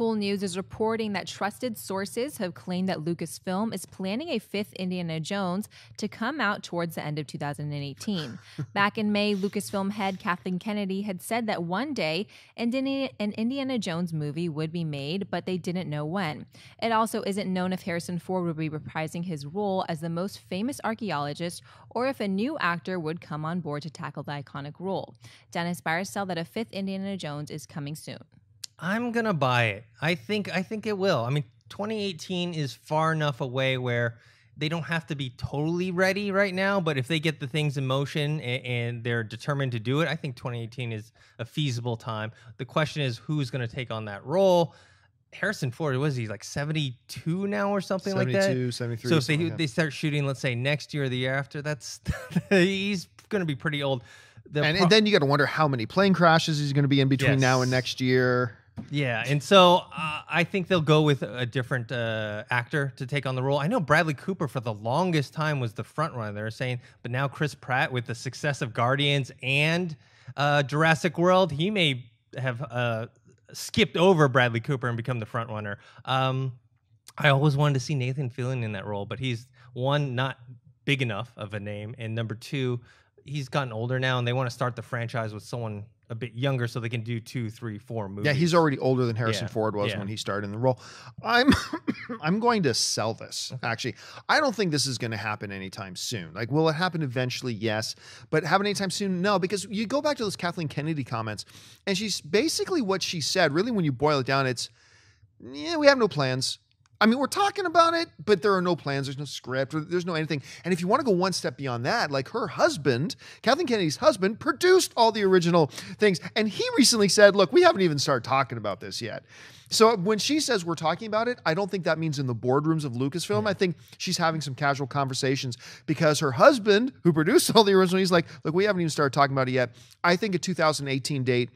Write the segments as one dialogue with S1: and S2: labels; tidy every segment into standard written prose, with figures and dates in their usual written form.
S1: Cool News is reporting that trusted sources have claimed that Lucasfilm is planning a fifth Indiana Jones to come out towards the end of 2018. Back in May, Lucasfilm head Kathleen Kennedy had said that one day an Indiana Jones movie would be made, but they didn't know when. It also isn't known if Harrison Ford would be reprising his role as the most famous archaeologist or if a new actor would come on board to tackle the iconic role. Dennis Byers said that a fifth Indiana Jones is coming soon.
S2: I'm gonna buy it. I think it will. I mean, 2018 is far enough away where they don't have to be totally ready right now, but if they get the things in motion and they're determined to do it, I think 2018 is a feasible time. The question is who's going to take on that role. Harrison Ford, was he like 72 now or something like that?
S3: 72, 73.
S2: So if they start shooting, let's say next year or the year after, that's he's going to be pretty old.
S3: And then you got to wonder how many plane crashes he's going to be in between now and next year.
S2: Yeah, and so I think they'll go with a different actor to take on the role. I know Bradley Cooper for the longest time was the front runner. They were saying, but now Chris Pratt with the success of Guardians and Jurassic World, he may have skipped over Bradley Cooper and become the front runner. I always wanted to see Nathan Fillion in that role, but he's one, not big enough of a name, and number two, he's gotten older now, and they want to start the franchise with someone a bit younger so they can do 2, 3, 4 movies.
S3: Yeah, he's already older than Harrison Ford was when he started in the role. I'm going to sell this, actually. I don't think this is going to happen anytime soon. Like, will it happen eventually? Yes. But happen anytime soon? No, because you go back to those Kathleen Kennedy comments, and she's basically what she said, really when you boil it down, it's, yeah, we have no plans. I mean, we're talking about it, but there are no plans. There's no script. There's no anything. And if you want to go one step beyond that, like her husband, Kathleen Kennedy's husband, produced all the original things. And he recently said, look, we haven't even started talking about this yet. So when she says we're talking about it, I don't think that means in the boardrooms of Lucasfilm. I think she's having some casual conversations because her husband, who produced all the original, he's like, look, we haven't even started talking about it yet. I think a 2018 date,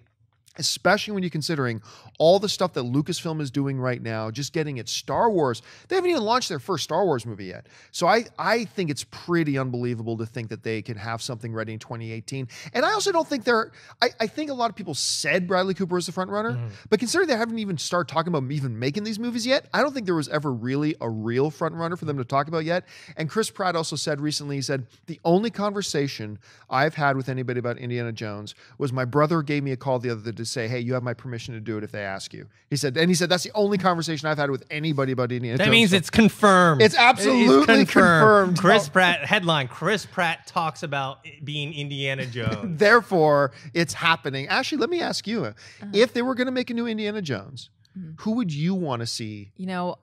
S3: especially when you're considering all the stuff that Lucasfilm is doing right now, just getting its Star Wars. They haven't even launched their first Star Wars movie yet. So I think it's pretty unbelievable to think that they can have something ready in 2018. And I also don't think I think a lot of people said Bradley Cooper was the front runner, but considering they haven't even started talking about even making these movies yet, I don't think there was ever really a real front runner for them to talk about yet. And Chris Pratt also said recently, he said, the only conversation I've had with anybody about Indiana Jones was my brother gave me a call the other day to say, hey, you have my permission to do it if they ask you. He said that's the only conversation I've had with anybody about Indiana Jones.
S2: That means it's confirmed.
S3: It's absolutely confirmed.
S2: Chris Pratt, headline, Chris Pratt talks about being Indiana Jones.
S3: Therefore, it's happening. Ashley, let me ask you, if they were going to make a new Indiana Jones, who would you want to see?
S1: You know,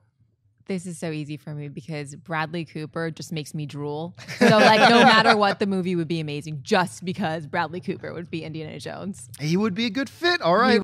S1: this is so easy for me because Bradley Cooper just makes me drool. So like no matter what, the movie would be amazing just because Bradley Cooper would be Indiana Jones.
S3: He would be a good fit. All right.